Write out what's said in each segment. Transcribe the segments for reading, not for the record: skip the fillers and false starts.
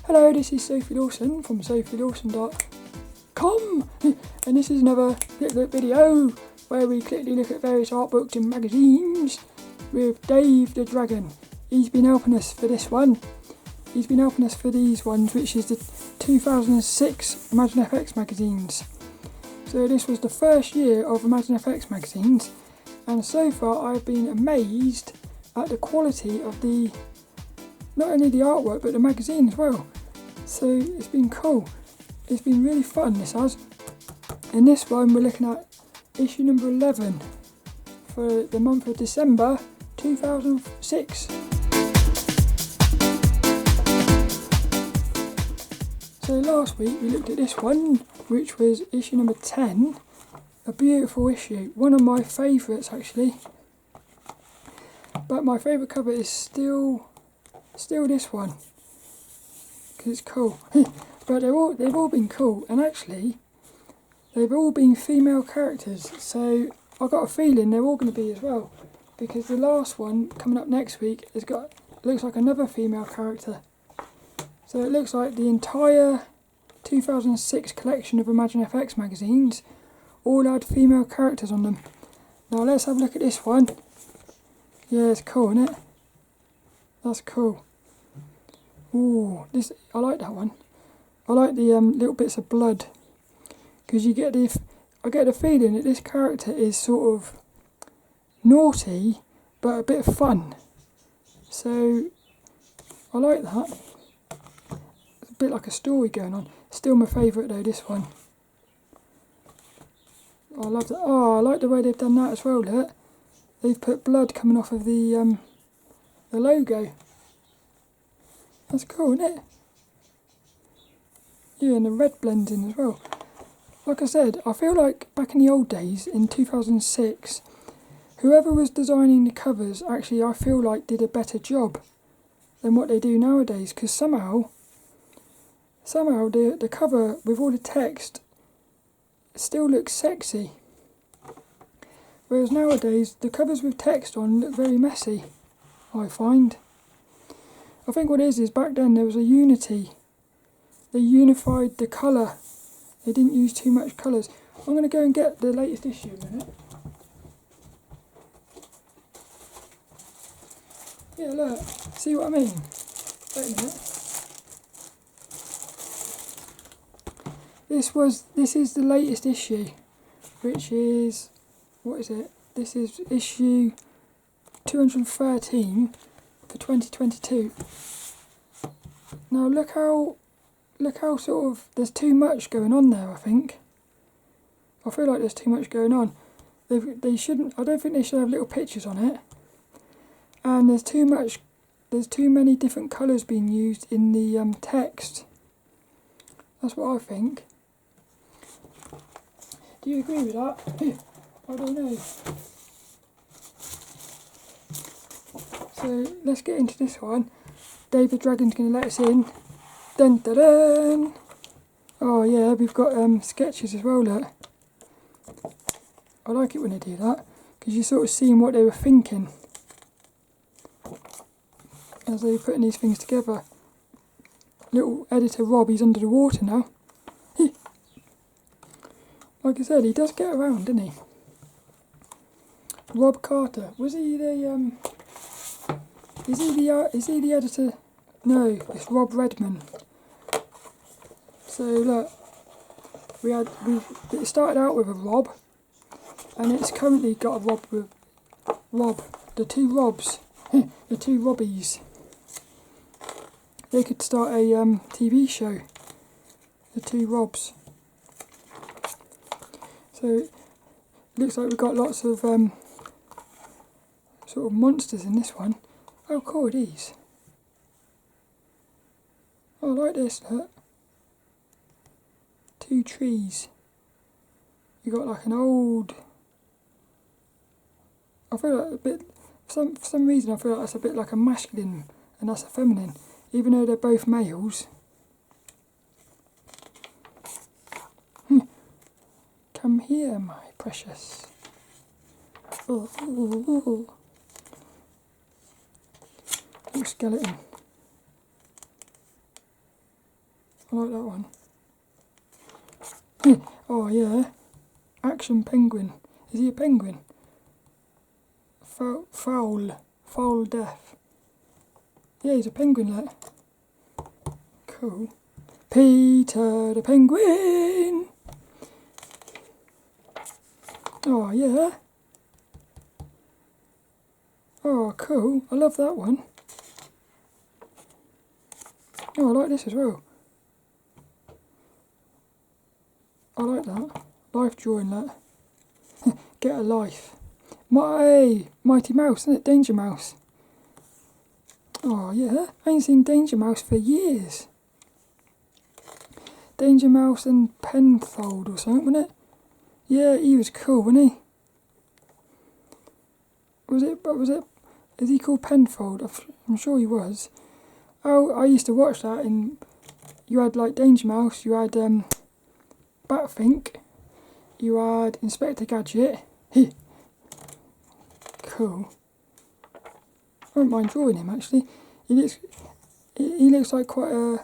Hello, this is Sophie Lawson from sophielawson.com, and this is another Click Look video where we quickly look at various art books and magazines with Dave the Dragon. He's been helping us for this one. He's been helping us for these ones, which is the 2006 ImagineFX magazines. So this was the first year of ImagineFX magazines, and so far I've been amazed at the quality of not only the artwork but the magazine as well. So it's been cool. It's been really fun, this has. In this one we're looking at issue number 11 for the month of December 2006. So last week we looked at this one, which was issue number 10. A beautiful issue, one of my favourites actually. But my favourite cover is still this one, because it's cool. But they've all been cool, and actually they've all been female characters, so I've got a feeling they're all going to be as well, because the last one coming up next week looks like another female character. So it looks like the entire 2006 collection of ImagineFX magazines all had female characters on them. Now let's have a look at this one. Yeah, it's cool, isn't it? That's cool. Ooh, I like that one. I like the little bits of blood, because I get the feeling that this character is sort of naughty but a bit of fun. So I like that. It's a bit like a story going on. Still my favourite though, this one. I love that. Oh, I like the way they've done that as well. Look, they've put blood coming off of the logo. That's cool, isn't it? Yeah, and the red blends in as well. Like I said, I feel like back in the old days, in 2006, whoever was designing the covers, actually I feel like did a better job than what they do nowadays, because somehow the cover with all the text still looks sexy. Whereas nowadays, the covers with text on look very messy, I find. I think what it is back then there was a unity. They unified the colour. They didn't use too much colours. I'm going to go and get the latest issue in a minute. Yeah, look. See what I mean? Wait a minute. This is the latest issue, which is, what is it? This is issue 213 for 2022. Now look how sort of, there's too much going on there, I think. I feel like there's too much going on. I don't think they should have little pictures on it. And there's too many different colours being used in the text. That's what I think. Do you agree with that? I don't know. So let's get into this one. Dave the Dragon's going to let us in. Dun dun dun! Oh yeah, we've got sketches as well, look. I like it when they do that, because you're sort of seeing what they were thinking as they were putting these things together. Little editor Rob, he's under the water now. Like I said, he does get around, doesn't he? Rob Carter, was he the is he the editor? No, it's Rob Redman. So look, it started out with a Rob, and it's currently got a Rob with the two Robs, the two Robbies. They could start a TV show, the two Robs. So it looks like we've got lots of sort of monsters in this one. How cool are these? Oh, I like this, look. Two trees. You got like an old, I feel like a bit, for some reason I feel like that's a bit like a masculine and that's a feminine, even though they're both males. Come here, my precious. Ooh, ooh, ooh. Little skeleton. I like that one. Oh yeah, action penguin. Is he a penguin? Foul death. Yeah, he's a penguin, like. Cool. Peter the penguin. Oh yeah. Oh cool. I love that one. Oh, I like this as well. I like that. Life drawing, that. Get a life. Mighty Mouse, isn't it? Danger Mouse. Oh yeah, I ain't seen Danger Mouse for years. Danger Mouse and Penfold or something, wasn't it? Yeah, he was cool, wasn't he? Was it? Is he called Penfold? I'm sure he was. Oh, I used to watch that, and you had like Danger Mouse, you had Batfink, you had Inspector Gadget. Cool. I don't mind drawing him actually. He looks like quite a,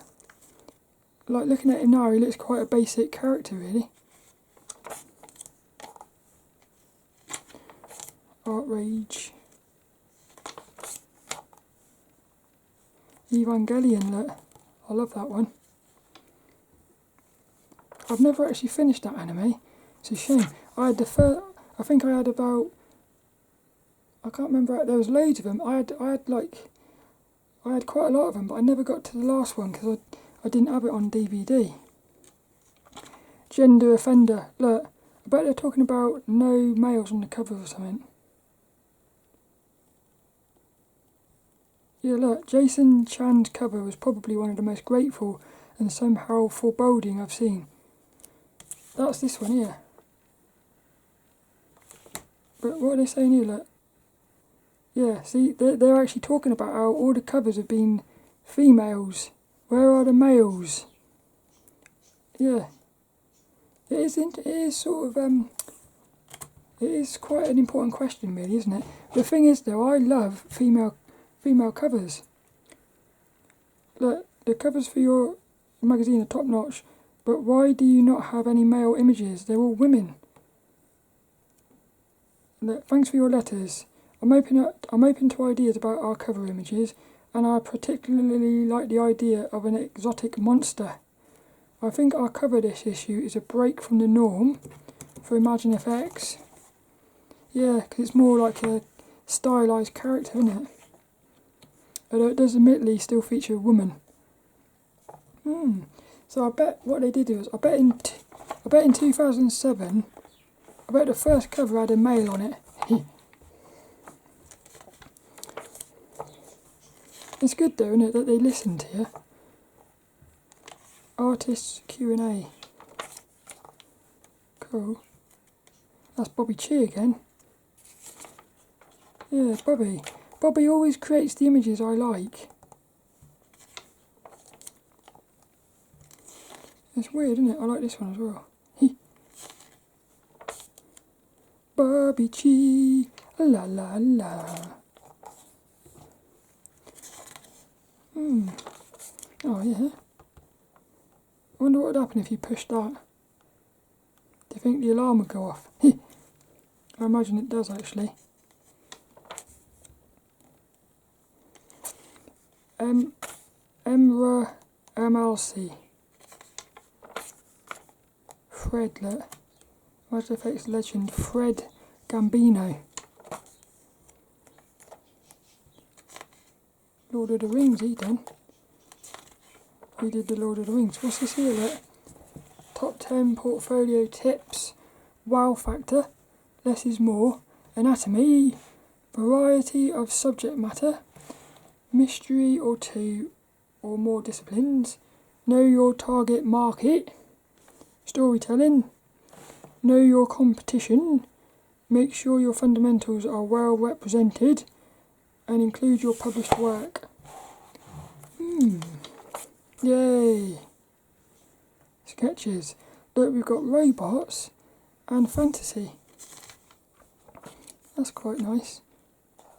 like looking at him now, he looks quite a basic character really. Art Rage. Evangelion, look. I love that one. I've never actually finished that anime. It's a shame. I had the first, I think I had about, I can't remember, there was loads of them. I had quite a lot of them, but I never got to the last one because I didn't have it on DVD. Gender offender, look. I bet they're talking about no males on the cover or something. Yeah, look, Jason Chan's cover was probably one of the most grateful and somehow foreboding I've seen. That's this one here. But what are they saying here, look? Yeah, see, they're actually talking about how all the covers have been females. Where are the males? Yeah. It is sort of, it is quite an important question really, isn't it? The thing is though, I love female covers. Look, the covers for your magazine are top notch, but why do you not have any male images? They're all women. Look, thanks for your letters. I'm open to ideas about our cover images, and I particularly like the idea of an exotic monster. I think our cover this issue is a break from the norm for ImagineFX. Yeah, because it's more like a stylised character, isn't it? Although it does admittedly still feature a woman. So I bet what they did was, I bet in 2007, I bet the first cover had a male on it. It's good though, isn't it, that they listened here. Artists Q&A. Cool. That's Bobby Chiu again. Yeah, Bobby. Bobby always creates the images I like. It's weird, isn't it? I like this one as well. Bobby Chiu, la la la. Oh yeah. I wonder what would happen if you pushed that. Do you think the alarm would go off? I imagine it does actually. Emrah Elmasli. Fred, look. ImagineFX legend Fred Gambino. Lord of the Rings, he done. He did the Lord of the Rings. What's this here, look? Top 10 portfolio tips. Wow factor. Less is more. Anatomy. Variety of subject matter. Mystery or two or more disciplines. Know your target market. Storytelling. Know your competition. Make sure your fundamentals are well represented. And include your published work. Yay! Sketches. Look, we've got robots and fantasy. That's quite nice.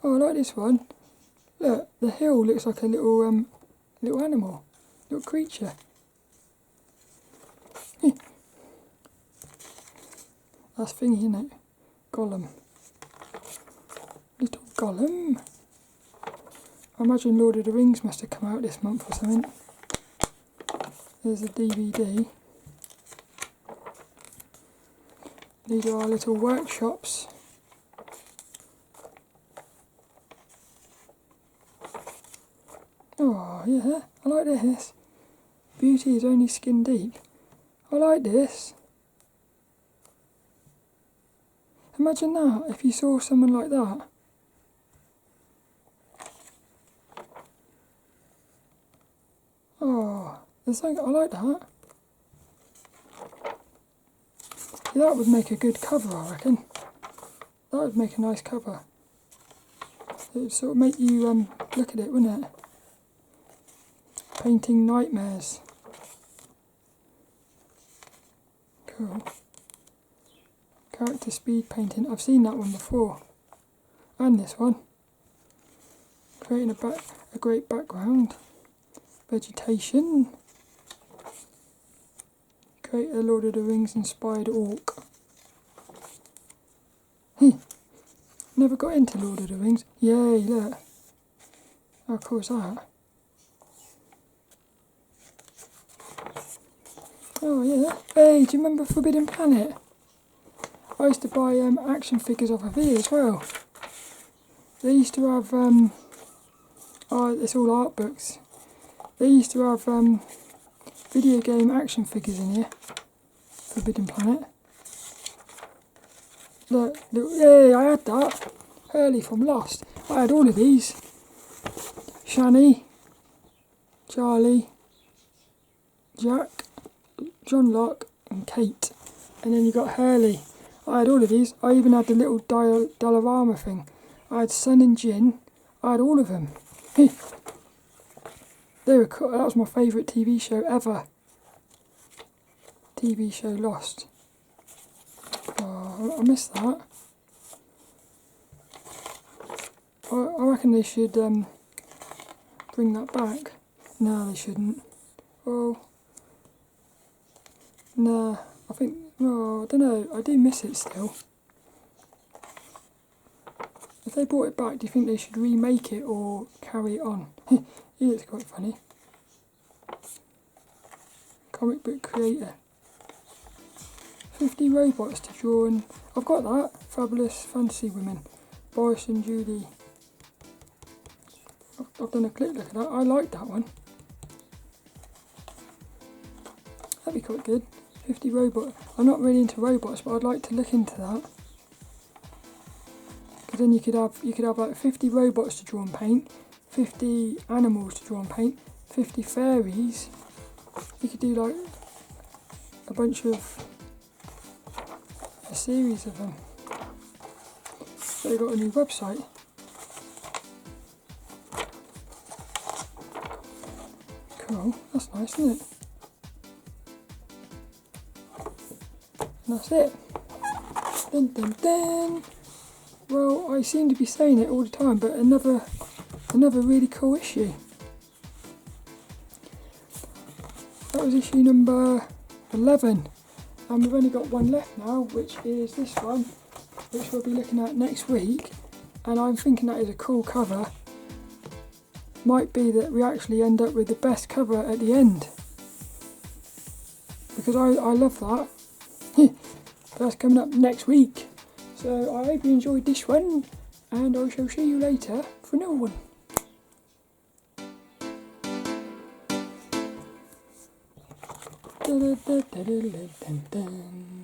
Oh, I like this one. Look, the hill looks like a little animal, little creature. That's thingy, isn't it? Gollum. Little Gollum. I imagine Lord of the Rings must have come out this month or something. There's a DVD. These are our little workshops. Oh yeah, I like this. Beauty is only skin deep. I like this. Imagine that, if you saw someone like that. Oh, there's something, I like that. Yeah, that would make a good cover, I reckon. That would make a nice cover. It would sort of make you look at it, wouldn't it? Painting nightmares. Cool. Character speed painting. I've seen that one before. And this one. Creating a great background. Vegetation. Create a Lord of the Rings inspired orc. Never got into Lord of the Rings. Yay, look. How cool is that? Oh yeah. Hey, do you remember Forbidden Planet? I used to buy action figures off of here as well. They used to have oh, it's all art books. They used to have video game action figures in here. Forbidden Planet. Look, yeah, I had that. Reilly from Lost. I had all of these. Shani, Charlie, Jack, John Locke and Kate. And then you got Reilly. I had all of these. I even had the little diorama thing. I had Sun and Jin. I had all of them. They were cool. That was my favourite TV show ever. TV show Lost. Oh, I missed that. I reckon they should bring that back. No, they shouldn't. Oh. Nah, I think, oh, I don't know, I do miss it still. If they brought it back, do you think they should remake it or carry it on? He looks quite funny. Comic book creator. 50 robots to draw, and I've got that. Fabulous Fantasy Women. Boris and Judy. I've done a quick look at that. I like that one. That'd be quite good. 50 robots. I'm not really into robots, but I'd like to look into that. Because then you could have like 50 robots to draw and paint, 50 animals to draw and paint, 50 fairies. You could do like a bunch of a series of them. So they got a new website. Cool, that's nice, isn't it? And that's it. Dun dun dun. Well, I seem to be saying it all the time, but another really cool issue. That was issue number 11, and we've only got one left now, which is this one, which we'll be looking at next week. And I'm thinking that is a cool cover. Might be that we actually end up with the best cover at the end, because I love that. That's coming up next week. So I hope you enjoyed this one, and I shall see you later for another one. Dun, dun, dun, dun, dun, dun.